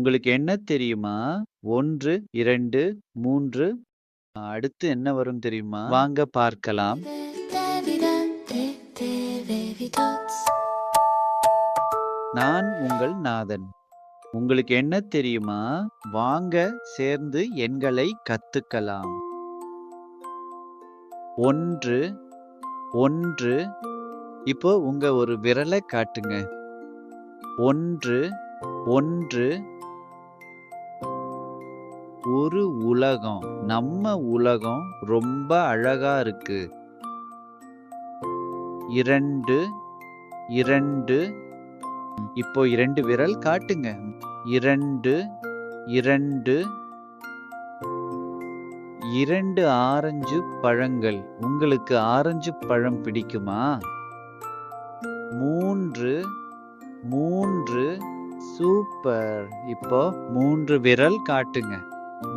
உங்களுக்கு என்ன தெரியுமா? 1, 2, 3 அடுத்து என்ன வரும் தெரியுமா? வாங்க பார்க்கலாம். நான் உங்கள் நாதன். உங்களுக்கு என்ன தெரியுமா? வாங்க சேர்ந்து எண்களை கத்துக்கலாம். 1, 1 இப்போ உங்க ஒரு விரல காட்டுங்க. 1, 1 ஒரு உலகம். நம்ம உலகம் ரொம்ப அழகா இருக்கு. 2, 2 இப்போ 2 விரல் காட்டுங்க. 2, 2 2 ஆரஞ்சு பழங்கள். உங்களுக்கு ஆரஞ்சு பழம் பிடிக்குமா? 3, 3 சூப்பர். இப்போ 3 விரல் காட்டுங்க.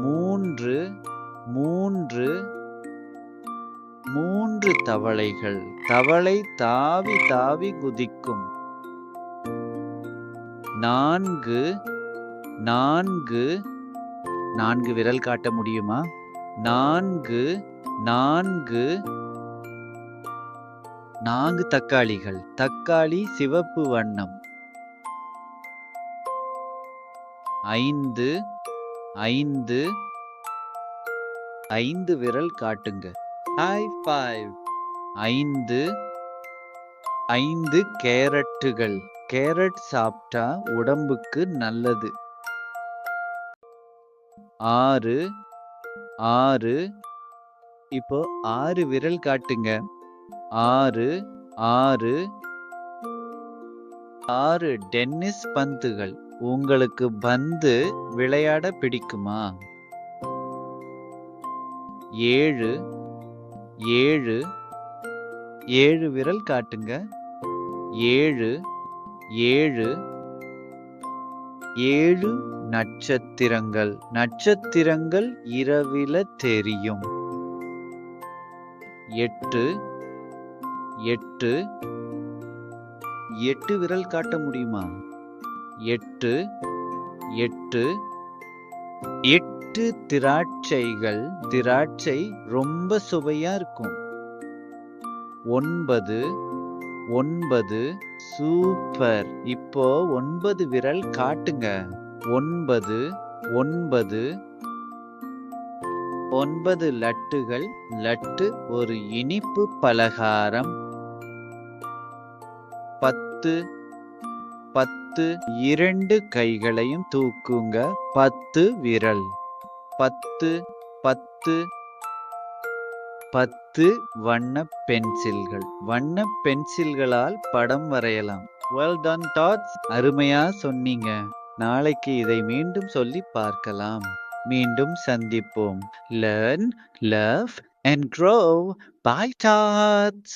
3, 3 3 தவளைகள். தவளை தாவி தாவி குதிக்கும். 4, 4 4 விரல் காட்ட முடியுமா? 4, 4 4 தக்காளிகள். தக்காளி சிவப்பு வண்ணம். 5, 5 5 விரல் காட்டுங்க. High five. 5, 5 கேரட்டுகள். கேரட் சாப்பிட்டா உடம்புக்கு நல்லது. 6, 6 இப்போ 6 விரல் காட்டுங்க. 6, 6 6 டென்னிஸ் பந்துகள். உங்களுக்கு பந்து விளையாட பிடிக்குமா? 7, 7 7 விரல் காட்டுங்க. 7, 7 7 நட்சத்திரங்கள். நட்சத்திரங்கள் இரவில தெரியும். 8, 8 8 விரல் காட்ட முடியுமா? 8, 8 8 திராட்சைகள். திராட்சை ரொம்ப சுவையா இருக்கும். 9, 9 சூப்பர். இப்போ 9 விரல் காட்டுங்க. 9, 9 9 லட்டுகள். லட்டு ஒரு இனிப்பு பலகாரம். 10, 10 2 கைகளையும் தூக்குங்க. 10 விரல். 10, 10 10 வண்ண பென்சில்கள். வண்ண பென்சில்களால் படம் வரையலாம். Well done tots. அருமையா சொன்னீங்க. நாளைக்கு இதை மீண்டும் சொல்லி பார்க்கலாம். மீண்டும் சந்திப்போம். Learn, love and grow. Bye tots.